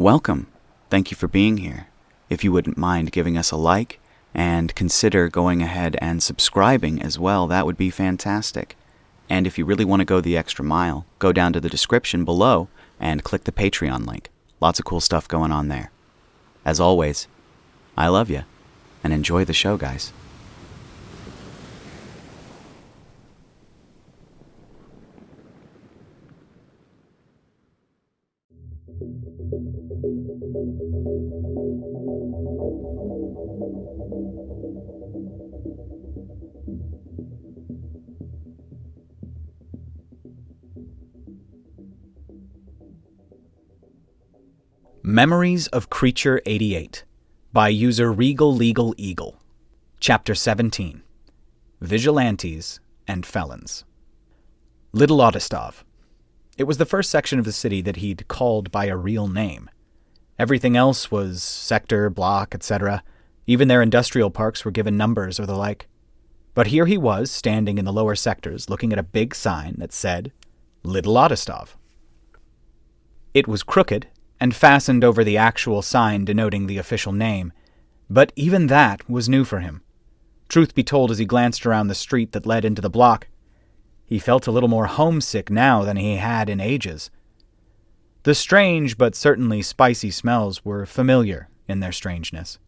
Welcome. Thank you for being here. If you wouldn't mind giving us a like, and consider going ahead and subscribing as well, that would be fantastic. And if you really want to go the extra mile, go down to the description below and click the Patreon link. Lots of cool stuff going on there. As always, I love you, and enjoy the show, guys. Memories of Creature 88 by user RegalLegalEagle. Chapter 17. Vigilantes and Felons. Little Odistov. It was the first section of the city that he'd called by a real name. Everything else was sector, block, etc. Even their industrial parks were given numbers or the like. But here he was, standing in the lower sectors, looking at a big sign that said, Little Odistov. It was crooked, and fastened over the actual sign denoting the official name, but even that was new for him. Truth be told, as he glanced around the street that led into the block, he felt a little more homesick now than he had in ages. The strange but certainly spicy smells were familiar in their strangeness.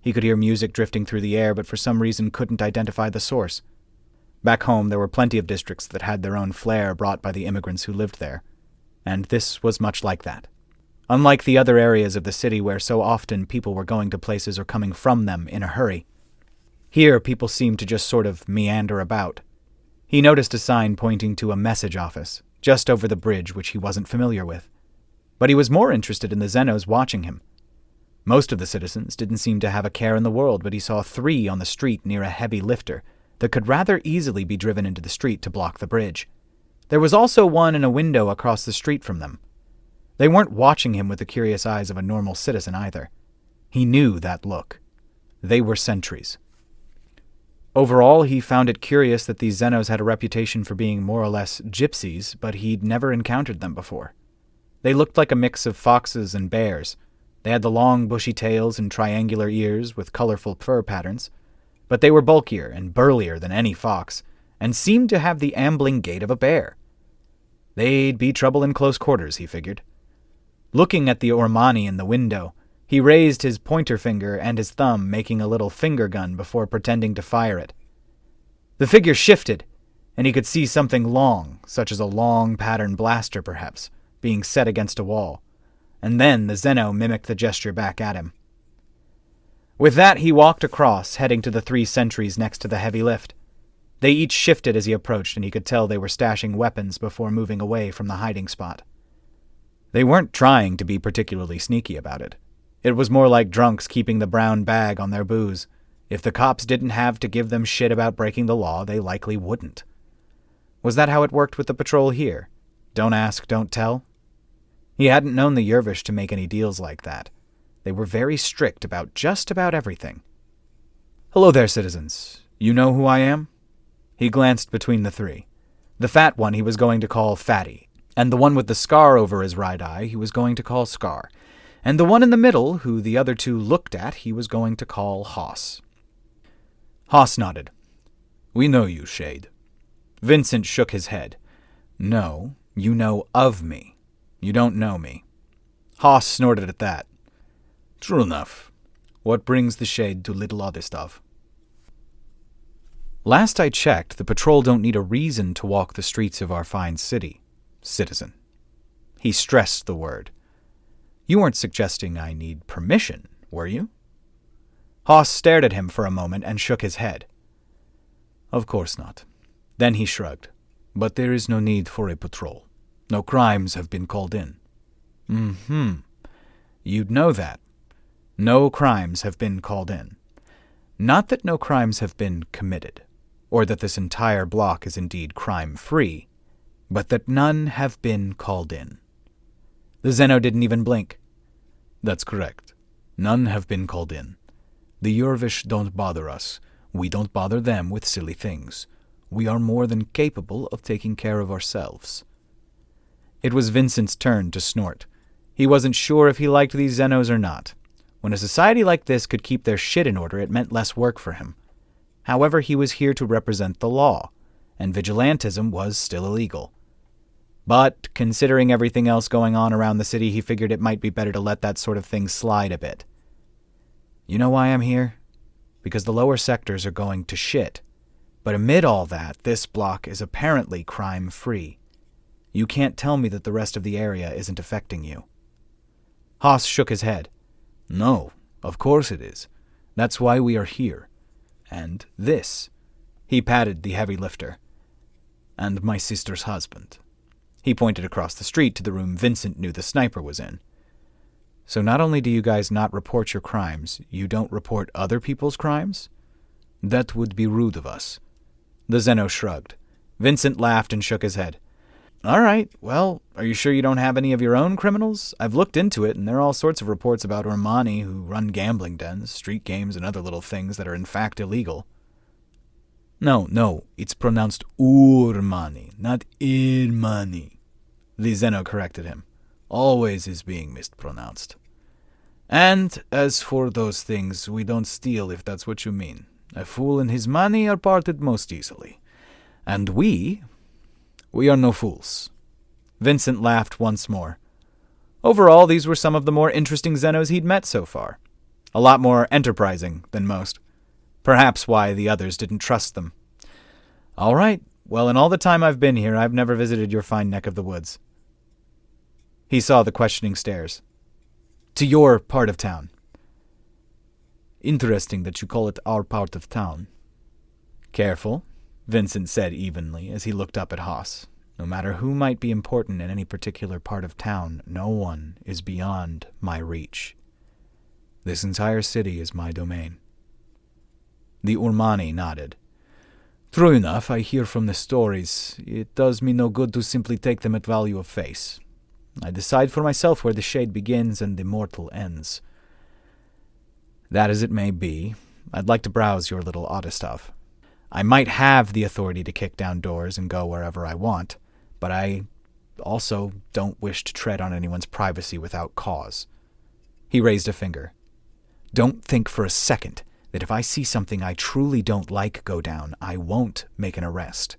He could hear music drifting through the air, but for some reason couldn't identify the source. Back home, there were plenty of districts that had their own flair brought by the immigrants who lived there, and this was much like that. Unlike the other areas of the city where so often people were going to places or coming from them in a hurry, here people seemed to just sort of meander about. He noticed a sign pointing to a message office, just over the bridge, which he wasn't familiar with. But he was more interested in the Xenos watching him. Most of the citizens didn't seem to have a care in the world, but he saw 3 on the street near a heavy lifter that could rather easily be driven into the street to block the bridge. There was also one in a window across the street from them. They weren't watching him with the curious eyes of a normal citizen either. He knew that look. They were sentries. Overall, he found it curious that these Xenos had a reputation for being more or less gypsies, but he'd never encountered them before. They looked like a mix of foxes and bears. They had the long, bushy tails and triangular ears with colorful fur patterns, but they were bulkier and burlier than any fox, and seemed to have the ambling gait of a bear. They'd be trouble in close quarters, he figured. Looking at the Ormani in the window, he raised his pointer finger and his thumb, making a little finger gun before pretending to fire it. The figure shifted, and he could see something long, such as a long pattern blaster perhaps, being set against a wall, and then the Xeno mimicked the gesture back at him. With that, he walked across, heading to the 3 sentries next to the heavy lift. They each shifted as he approached, and he could tell they were stashing weapons before moving away from the hiding spot. They weren't trying to be particularly sneaky about it. It was more like drunks keeping the brown bag on their booze. If the cops didn't have to give them shit about breaking the law, they likely wouldn't. Was that how it worked with the patrol here? Don't ask, don't tell? He hadn't known the Yervish to make any deals like that. They were very strict about just about everything. Hello there, citizens. You know who I am? He glanced between the 3. The fat one he was going to call Fatty, and the one with the scar over his right eye he was going to call Scar, and the one in the middle, who the other 2 looked at, he was going to call Hoss. Hoss nodded. We know you, Shade. Vincent shook his head. No, you know of me. You don't know me. Hoss snorted at that. True enough. What brings the Shade to Little Odistov? Last I checked, the patrol don't need a reason to walk the streets of our fine city. Citizen. He stressed the word. You weren't suggesting I need permission, were you? Hoss stared at him for a moment and shook his head. Of course not. Then he shrugged. But there is no need for a patrol. No crimes have been called in. You'd know that. No crimes have been called in. Not that no crimes have been committed, or that this entire block is indeed crime-free, but that none have been called in. The Xeno didn't even blink. That's correct. None have been called in. The Yervish don't bother us. We don't bother them with silly things. We are more than capable of taking care of ourselves. It was Vincent's turn to snort. He wasn't sure if he liked these Zenos or not. When a society like this could keep their shit in order, it meant less work for him. However, he was here to represent the law, and vigilantism was still illegal. But, considering everything else going on around the city, he figured it might be better to let that sort of thing slide a bit. You know why I'm here? Because the lower sectors are going to shit. But amid all that, this block is apparently crime-free. You can't tell me that the rest of the area isn't affecting you. Haas shook his head. No, of course it is. That's why we are here. And this. He patted the heavy lifter. And my sister's husband. He pointed across the street to the room Vincent knew the sniper was in. So not only do you guys not report your crimes, you don't report other people's crimes? That would be rude of us. The Zeno shrugged. Vincent laughed and shook his head. All right, well, are you sure you don't have any of your own criminals? I've looked into it, and there are all sorts of reports about Ormani who run gambling dens, street games, and other little things that are in fact illegal. No, it's pronounced Urmani, not Irmani. The Zeno corrected him. Always is being mispronounced. And as for those things, we don't steal if that's what you mean. A fool and his money are parted most easily. And we are no fools. Vincent laughed once more. Overall, these were some of the more interesting Zenos he'd met so far. A lot more enterprising than most. Perhaps why the others didn't trust them. All right, well, in all the time I've been here, I've never visited your fine neck of the woods. He saw the questioning stares. To your part of town. Interesting that you call it our part of town. Careful, Vincent said evenly as he looked up at Haas. No matter who might be important in any particular part of town, no one is beyond my reach. This entire city is my domain. The Urmani nodded. True enough, I hear from the stories. It does me no good to simply take them at value of face. I decide for myself where the shade begins and the mortal ends. That as it may be, I'd like to browse your little Autostuff. I might have the authority to kick down doors and go wherever I want, but I also don't wish to tread on anyone's privacy without cause. He raised a finger. Don't think for a second that if I see something I truly don't like go down, I won't make an arrest.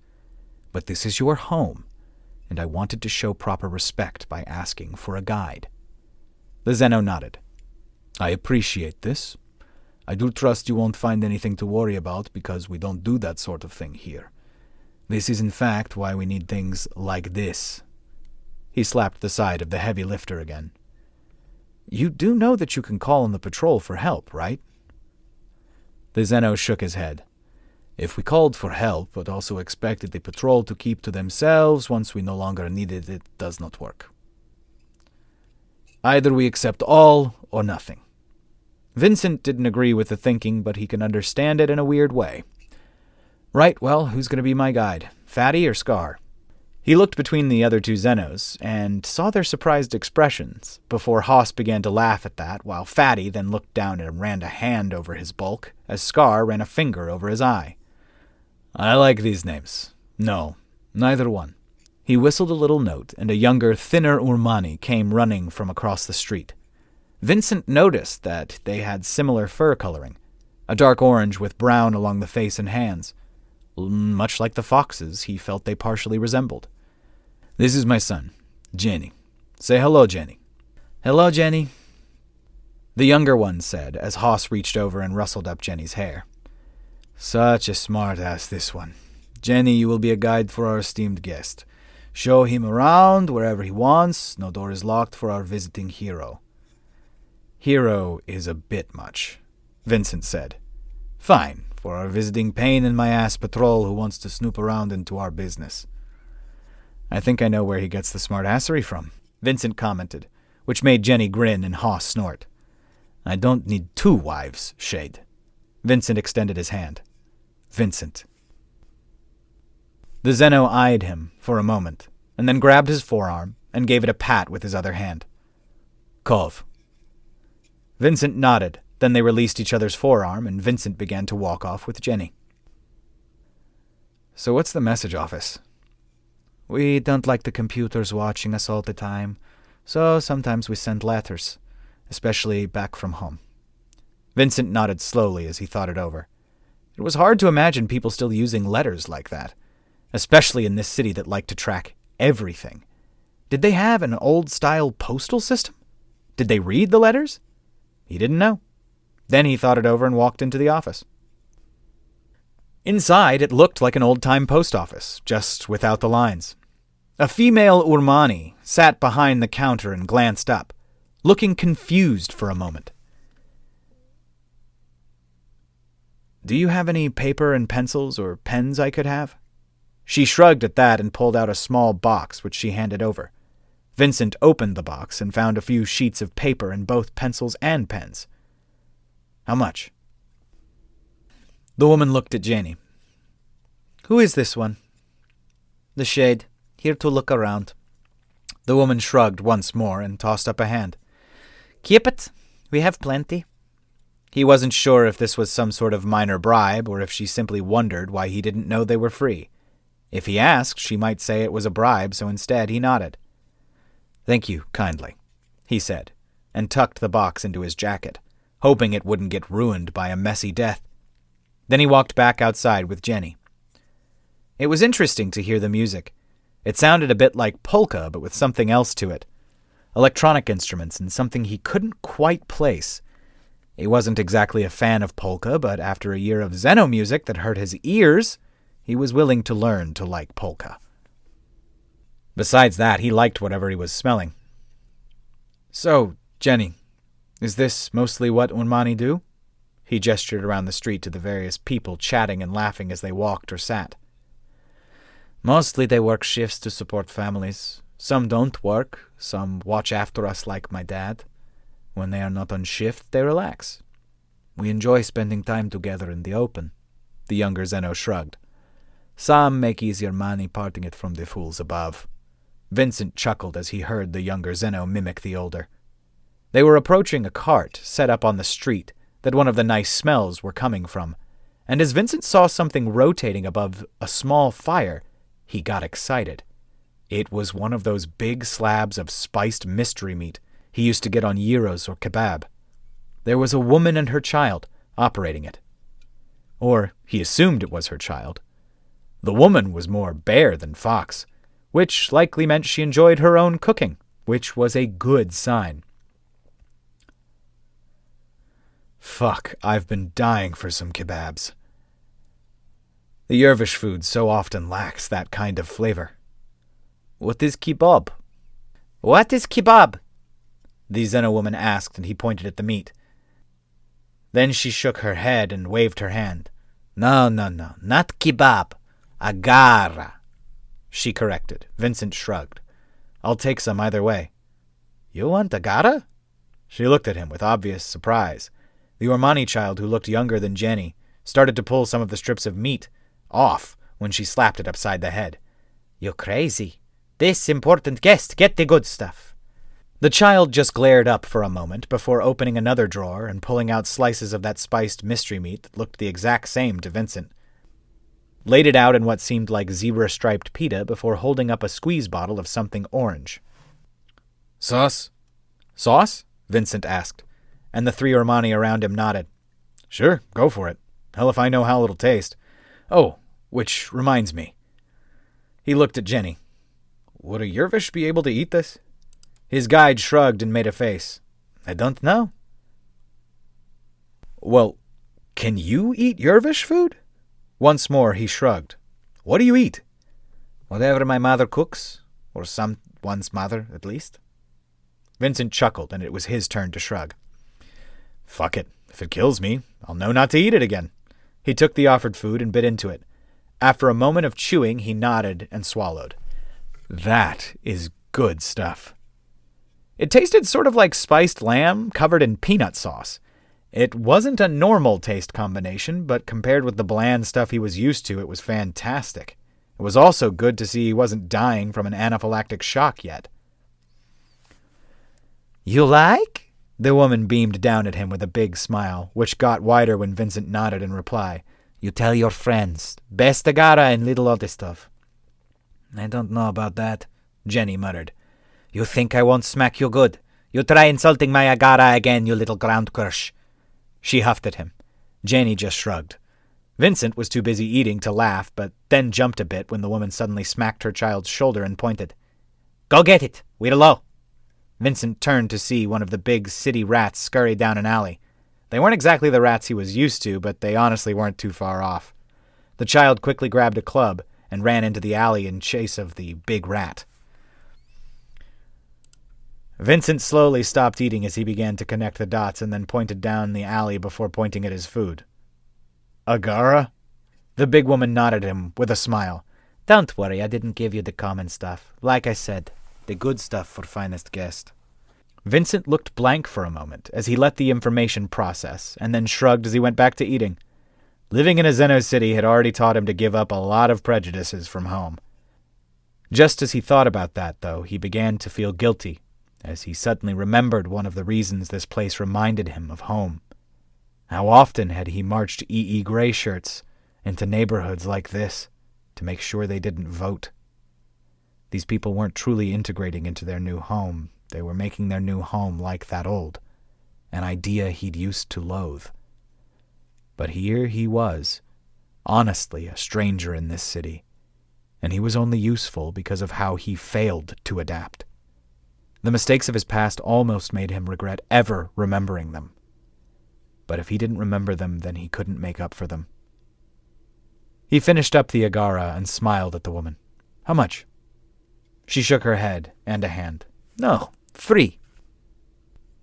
But this is your home, and I wanted to show proper respect by asking for a guide. The Zeno nodded. I appreciate this. I do trust you won't find anything to worry about because we don't do that sort of thing here. This is in fact why we need things like this. He slapped the side of the heavy lifter again. You do know that you can call on the patrol for help, right? The Zeno shook his head. If we called for help, but also expected the patrol to keep to themselves once we no longer needed it, does not work. Either we accept all or nothing. Vincent didn't agree with the thinking, but he can understand it in a weird way. Right, well, who's going to be my guide? Fatty or Scar? He looked between the other two Zenos and saw their surprised expressions before Haas began to laugh at that, while Fatty then looked down and ran a hand over his bulk as Scar ran a finger over his eye. I like these names. No, neither one. He whistled a little note, and a younger, thinner Urmani came running from across the street. Vincent noticed that they had similar fur coloring, a dark orange with brown along the face and hands. Much like the foxes, he felt they partially resembled. This is my son, Jenny. Say hello, Jenny. Hello, Jenny. The younger one said as Haas reached over and rustled up Jenny's hair. Such a smart-ass, this one. Jenny, you will be a guide for our esteemed guest. Show him around wherever he wants. No door is locked for our visiting hero. Hero is a bit much, Vincent said. Fine, for our visiting pain-in-my-ass patrol who wants to snoop around into our business. I think I know where he gets the smart-assery from, Vincent commented, which made Jenny grin and Haas snort. I don't need 2 wives, Shade. Vincent extended his hand. Vincent. The Zeno eyed him for a moment, and then grabbed his forearm and gave it a pat with his other hand. Kov. Vincent nodded, then they released each other's forearm, and Vincent began to walk off with Jenny. So what's the message office? We don't like the computers watching us all the time. So sometimes we send letters, especially back from home. Vincent nodded slowly as he thought it over. It was hard to imagine people still using letters like that, especially in this city that liked to track everything. Did they have an old-style postal system? Did they read the letters? He didn't know. Then he thought it over and walked into the office. Inside, it looked like an old-time post office, just without the lines. A female Urmani sat behind the counter and glanced up, looking confused for a moment. "Do you have any paper and pencils or pens I could have?" She shrugged at that and pulled out a small box, which she handed over. Vincent opened the box and found a few sheets of paper and both pencils and pens. "How much?" The woman looked at Janie. "Who is this one?" "The Shade. Here to look around." The woman shrugged once more and tossed up a hand. "Keep it. We have plenty." He wasn't sure if this was some sort of minor bribe or if she simply wondered why he didn't know they were free. If he asked, she might say it was a bribe, so instead he nodded. "Thank you kindly," he said, and tucked the box into his jacket, hoping it wouldn't get ruined by a messy death. Then he walked back outside with Jenny. It was interesting to hear the music. It sounded a bit like polka, but with something else to it. Electronic instruments and something he couldn't quite place. He wasn't exactly a fan of polka, but after a year of Xeno music that hurt his ears, he was willing to learn to like polka. Besides that, he liked whatever he was smelling. "So, Jenny, is this mostly what Urmani do?" He gestured around the street to the various people chatting and laughing as they walked or sat. "Mostly they work shifts to support families. Some don't work, some watch after us like my dad. When they are not on shift, they relax. We enjoy spending time together in the open." The younger Xeno shrugged. "Some make easier money parting it from the fools above." Vincent chuckled as he heard the younger Xeno mimic the older. They were approaching a cart set up on the street that one of the nice smells were coming from, and as Vincent saw something rotating above a small fire, he got excited. It was one of those big slabs of spiced mystery meat he used to get on gyros or kebab. There was a woman and her child operating it. Or he assumed it was her child. The woman was more bear than fox, which likely meant she enjoyed her own cooking, which was a good sign. Fuck, I've been dying for some kebabs. The Yervish food so often lacks that kind of flavor. "What is kebab?" "What is kebab?" the Xeno woman asked, and he pointed at the meat. Then she shook her head and waved her hand. No, not kebab. Agara," she corrected. Vincent shrugged. "I'll take some either way." "You want agara?" She looked at him with obvious surprise. The Urmani child, who looked younger than Jenny, started to pull some of the strips of meat off when she slapped it upside the head. "You crazy. This important guest, get the good stuff." The child just glared up for a moment before opening another drawer and pulling out slices of that spiced mystery meat that looked the exact same to Vincent. Laid it out in what seemed like zebra-striped pita before holding up a squeeze bottle of something orange. "Sauce?" "Sauce?" Vincent asked, and the three Urmani around him nodded. "Sure, go for it. Hell if I know how it'll taste. Oh, which reminds me." He looked at Jenny. "Would a Yervish be able to eat this?" His guide shrugged and made a face. "I don't know." "Well, can you eat Yervish food?" Once more he shrugged. "What do you eat?" "Whatever my mother cooks, or someone's mother, at least." Vincent chuckled, and it was his turn to shrug. "Fuck it. If it kills me, I'll know not to eat it again." He took the offered food and bit into it. After a moment of chewing, he nodded and swallowed. "That is good stuff." It tasted sort of like spiced lamb covered in peanut sauce. It wasn't a normal taste combination, but compared with the bland stuff he was used to, it was fantastic. It was also good to see he wasn't dying from an anaphylactic shock yet. "You like?" The woman beamed down at him with a big smile, which got wider when Vincent nodded in reply. "You tell your friends. Best agara and little other stuff." "I don't know about that," Jenny muttered. You think I won't smack you good? You try insulting my Agara again, you little ground crush. She huffed at him. Jenny just shrugged. Vincent was too busy eating to laugh, but then jumped a bit when the woman suddenly smacked her child's shoulder and pointed. Go get it. Weedalow. Vincent turned to see one of the big city rats scurry down an alley. They weren't exactly the rats he was used to, but they honestly weren't too far off. The child quickly grabbed a club and ran into the alley in chase of the big rat. Vincent slowly stopped eating as he began to connect the dots and then pointed down the alley before pointing at his food. Agara? The big woman nodded at him with a smile. Don't worry, I didn't give you the common stuff. Like I said, the good stuff for finest guest. Vincent looked blank for a moment as he let the information process, and then shrugged as he went back to eating. Living in a Xeno city had already taught him to give up a lot of prejudices from home. Just as he thought about that, though, he began to feel guilty, as he suddenly remembered one of the reasons this place reminded him of home. How often had he marched E.E. Gray shirts into neighborhoods like this to make sure they didn't vote? These people weren't truly integrating into their new home. They were making their new home like that old, an idea he'd used to loathe. But here he was, honestly a stranger in this city, and he was only useful because of how he failed to adapt. The mistakes of his past almost made him regret ever remembering them. But if he didn't remember them, then he couldn't make up for them. He finished up the agara and smiled at the woman. How much? She shook her head and a hand. No, free.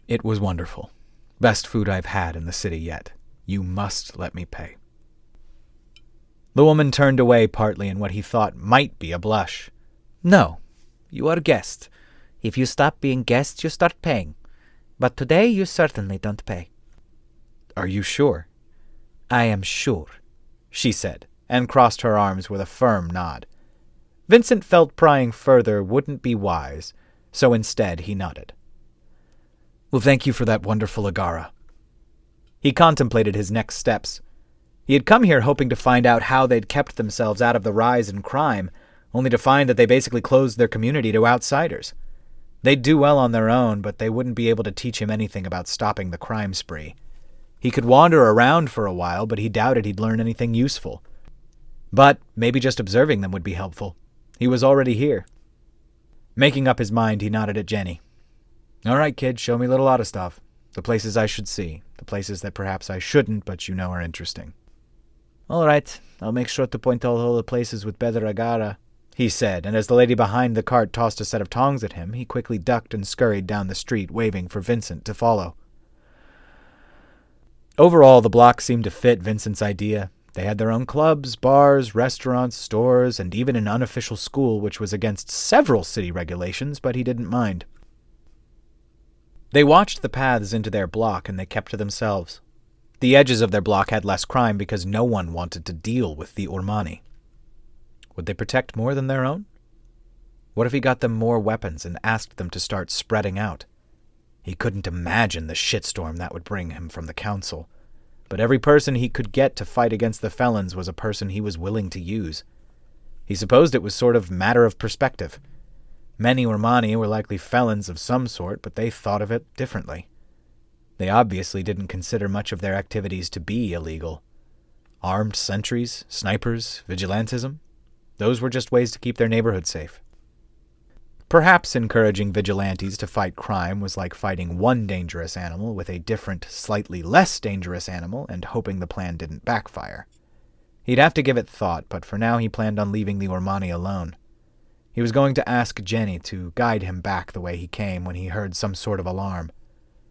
It was wonderful. Best food I've had in the city yet. You must let me pay. The woman turned away partly in what he thought might be a blush. No, you are guest. If you stop being guest, you start paying. But today you certainly don't pay. Are you sure? I am sure, she said, and crossed her arms with a firm nod. Vincent felt prying further wouldn't be wise, so instead he nodded. Well, thank you for that wonderful agara. He contemplated his next steps. He had come here hoping to find out how they'd kept themselves out of the rise in crime, only to find that they basically closed their community to outsiders. They'd do well on their own, but they wouldn't be able to teach him anything about stopping the crime spree. He could wander around for a while, but he doubted he'd learn anything useful. But maybe just observing them would be helpful. He was already here. Making up his mind, he nodded at Jenny. All right, kid, show me a little lot of stuff. The places I should see. The places that perhaps I shouldn't, but you know are interesting. All right, I'll make sure to point out all the places with better agara, he said, and as the lady behind the cart tossed a set of tongs at him, he quickly ducked and scurried down the street, waving for Vincent to follow. Overall, the block seemed to fit Vincent's idea. They had their own clubs, bars, restaurants, stores, and even an unofficial school which was against several city regulations, but he didn't mind. They watched the paths into their block, and they kept to themselves. The edges of their block had less crime because no one wanted to deal with the Ormani. Would they protect more than their own? What if he got them more weapons and asked them to start spreading out? He couldn't imagine the shitstorm that would bring him from the council. But every person he could get to fight against the felons was a person he was willing to use. He supposed it was sort of matter of perspective. Many Ormani were likely felons of some sort, but they thought of it differently. They obviously didn't consider much of their activities to be illegal. Armed sentries, snipers, vigilantism, those were just ways to keep their neighborhood safe. Perhaps encouraging vigilantes to fight crime was like fighting one dangerous animal with a different, slightly less dangerous animal and hoping the plan didn't backfire. He'd have to give it thought, but for now he planned on leaving the Ormani alone. He was going to ask Jenny to guide him back the way he came when he heard some sort of alarm.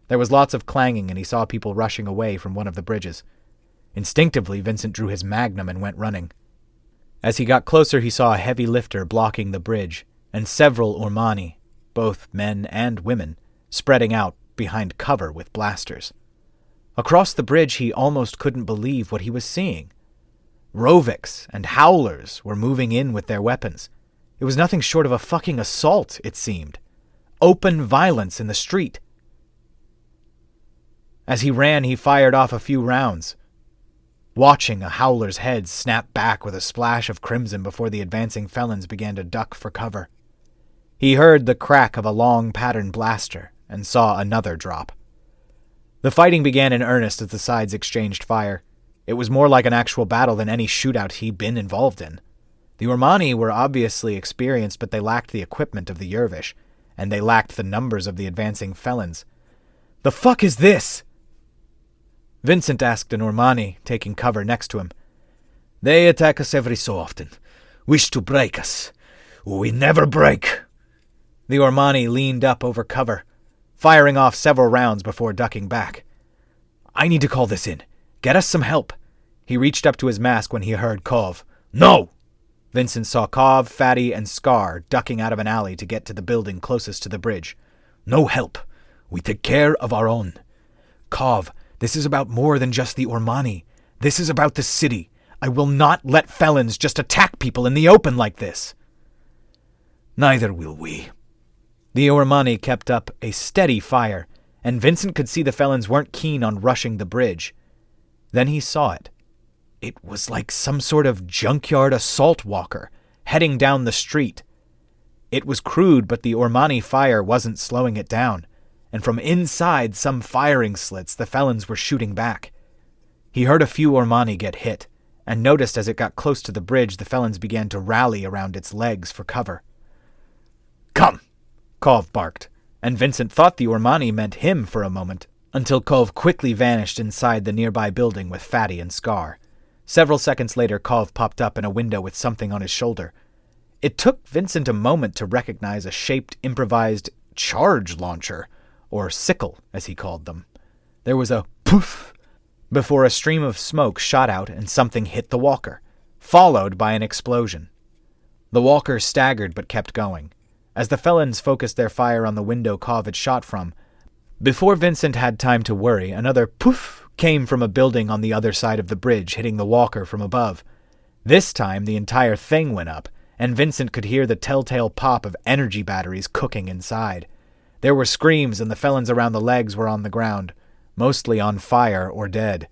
There was lots of clanging, and he saw people rushing away from one of the bridges. Instinctively, Vincent drew his magnum and went running. As he got closer, he saw a heavy lifter blocking the bridge, and several Ormani, both men and women, spreading out behind cover with blasters. Across the bridge, he almost couldn't believe what he was seeing. Roviks and Howlers were moving in with their weapons. It was nothing short of a fucking assault, it seemed. Open violence in the street. As he ran, he fired off a few rounds, watching a Howler's head snap back with a splash of crimson before the advancing felons began to duck for cover. He heard the crack of a long pattern blaster and saw another drop. The fighting began in earnest as the sides exchanged fire. It was more like an actual battle than any shootout he'd been involved in. The Ormani were obviously experienced, but they lacked the equipment of the Yervish, and they lacked the numbers of the advancing felons. "The fuck is this?" Vincent asked an Ormani, taking cover next to him. "They attack us every so often. Wish to break us. We never break." The Ormani leaned up over cover, firing off several rounds before ducking back. "I need to call this in. Get us some help." He reached up to his mask when he heard Kov. "No!" Vincent saw Kov, Fatty, and Scar ducking out of an alley to get to the building closest to the bridge. "No help. We take care of our own. Kov, this is about more than just the Ormani. This is about the city. I will not let felons just attack people in the open like this." "Neither will we." The Ormani kept up a steady fire, and Vincent could see the felons weren't keen on rushing the bridge. Then he saw it. It was like some sort of junkyard assault walker, heading down the street. It was crude, but the Ormani fire wasn't slowing it down, and from inside some firing slits the felons were shooting back. He heard a few Ormani get hit, and noticed as it got close to the bridge the felons began to rally around its legs for cover. "Come!" Kov barked, and Vincent thought the Ormani meant him for a moment, until Kov quickly vanished inside the nearby building with Fatty and Scar. Several seconds later, Kov popped up in a window with something on his shoulder. It took Vincent a moment to recognize a shaped, improvised charge launcher, or sickle, as he called them. There was a poof before a stream of smoke shot out and something hit the walker, followed by an explosion. The walker staggered but kept going, as the felons focused their fire on the window Kov had shot from. Before Vincent had time to worry, another poof came from a building on the other side of the bridge, hitting the walker from above. This time the entire thing went up, and Vincent could hear the telltale pop of energy batteries cooking inside. There were screams, and the felons around the legs were on the ground, mostly on fire or dead.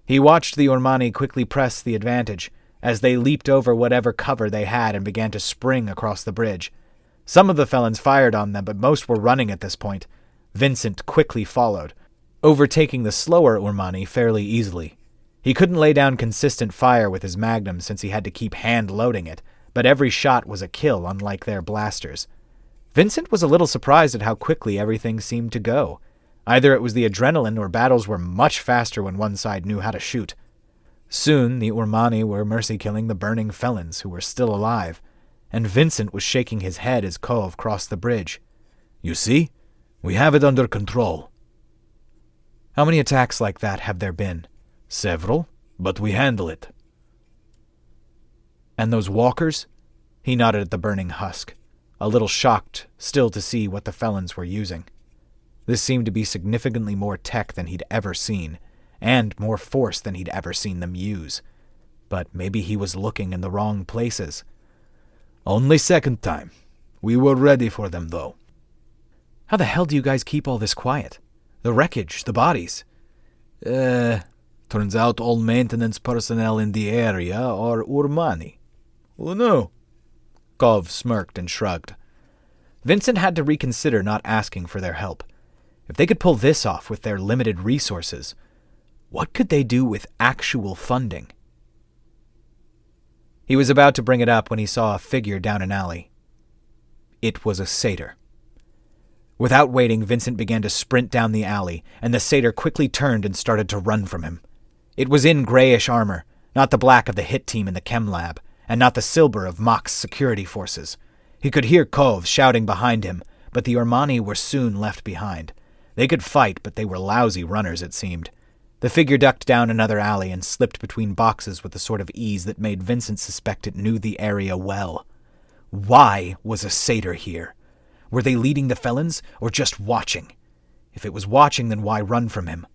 He watched the Ormani quickly press the advantage, as they leaped over whatever cover they had and began to spring across the bridge. Some of the felons fired on them, but most were running at this point. Vincent quickly followed, overtaking the slower Ormani fairly easily. He couldn't lay down consistent fire with his magnum since he had to keep hand-loading it, but every shot was a kill, unlike their blasters. Vincent was a little surprised at how quickly everything seemed to go. Either it was the adrenaline or battles were much faster when one side knew how to shoot. Soon the Ormani were mercy-killing the burning felons who were still alive, and Vincent was shaking his head as Kov crossed the bridge. "You see? We have it under control." "How many attacks like that have there been?" "Several, but we handle it." "And those walkers?" He nodded at the burning husk, a little shocked still to see what the felons were using. This seemed to be significantly more tech than he'd ever seen, and more force than he'd ever seen them use. But maybe he was looking in the wrong places. "Only second time. We were ready for them, though." "How the hell do you guys keep all this quiet? The wreckage, the bodies?" Turns out all maintenance personnel in the area are Ormani." "Oh no." Kov smirked and shrugged. Vincent had to reconsider not asking for their help. If they could pull this off with their limited resources, what could they do with actual funding? He was about to bring it up when he saw a figure down an alley. It was a satyr. Without waiting, Vincent began to sprint down the alley, and the satyr quickly turned and started to run from him. It was in grayish armor, not the black of the hit team in the chem lab, and not the silver of Mock's security forces. He could hear Kov shouting behind him, but the Ormani were soon left behind. They could fight, but they were lousy runners, it seemed. The figure ducked down another alley and slipped between boxes with the sort of ease that made Vincent suspect it knew the area well. Why was a satyr here? Were they leading the felons, or just watching? If it was watching, then why run from him?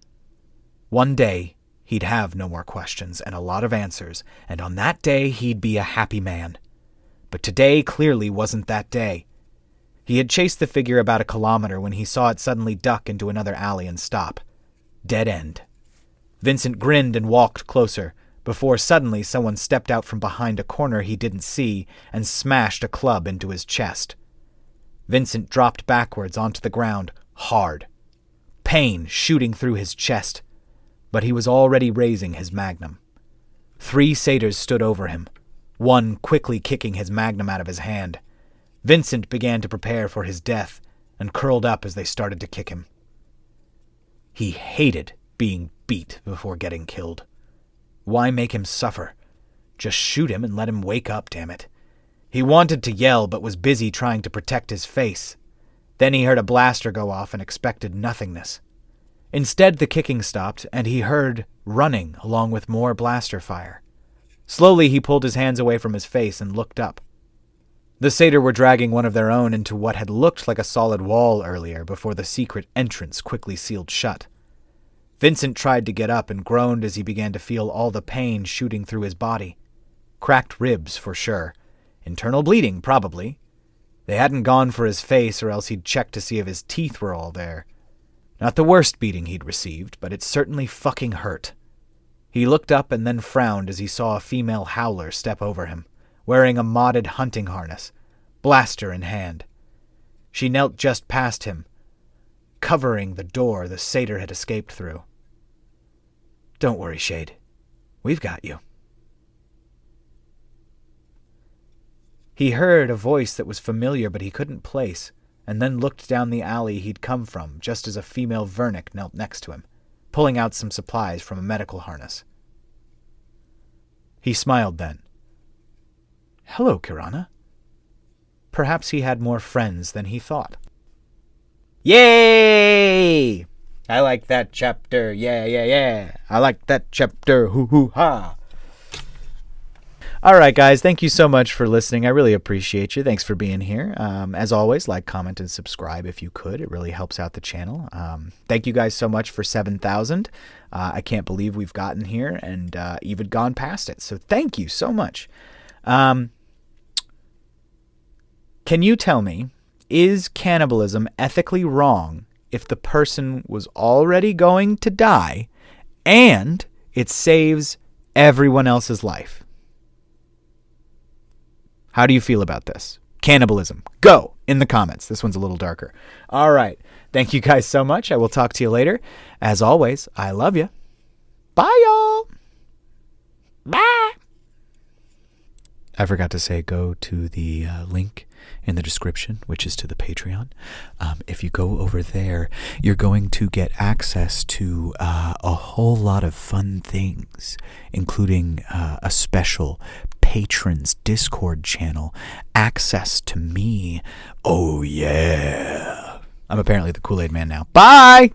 One day, he'd have no more questions and a lot of answers, and on that day he'd be a happy man. But today clearly wasn't that day. He had chased the figure about a kilometer when he saw it suddenly duck into another alley and stop. Dead end. Vincent grinned and walked closer, before suddenly someone stepped out from behind a corner he didn't see and smashed a club into his chest. Vincent dropped backwards onto the ground, hard. Pain shooting through his chest, but he was already raising his magnum. 3 satyrs stood over him, one quickly kicking his magnum out of his hand. Vincent began to prepare for his death and curled up as they started to kick him. He hated being beat before getting killed. Why make him suffer? Just shoot him and let him wake up, damn it. He wanted to yell, but was busy trying to protect his face. Then he heard a blaster go off and expected nothingness. Instead, the kicking stopped, and he heard running along with more blaster fire. Slowly, he pulled his hands away from his face and looked up. The satyr were dragging one of their own into what had looked like a solid wall earlier before the secret entrance quickly sealed shut. Vincent tried to get up and groaned as he began to feel all the pain shooting through his body. Cracked ribs, for sure. Internal bleeding, probably. They hadn't gone for his face, or else he'd checked to see if his teeth were all there. Not the worst beating he'd received, but it certainly fucking hurt. He looked up and then frowned as he saw a female howler step over him, wearing a modded hunting harness, blaster in hand. She knelt just past him, covering the door the satyr had escaped through. "Don't worry, Shade. We've got you." He heard a voice that was familiar but he couldn't place, and then looked down the alley he'd come from just as a female Vernic knelt next to him, pulling out some supplies from a medical harness. He smiled then. "Hello, Kirana." Perhaps he had more friends than he thought. Yay! I like that chapter. Yeah. I like that chapter. Hoo-hoo-ha. All right, guys, thank you so much for listening. I really appreciate you. Thanks for being here. As always, like, comment, and subscribe if you could. It really helps out the channel. Thank you guys so much for 7,000. I can't believe we've gotten here and even gone past it. So thank you so much. Can you tell me, is cannibalism ethically wrong if the person was already going to die and it saves everyone else's life? How do you feel about this? Cannibalism. Go in the comments. This one's a little darker. All right. Thank you guys so much. I will talk to you later. As always, I love you. Bye, y'all. Bye. I forgot to say, go to the link in the description, which is to the Patreon. If you go over there, you're going to get access to a whole lot of fun things, including a special Patrons Discord channel, access to me. Oh, yeah. I'm apparently the Kool-Aid Man now. Bye!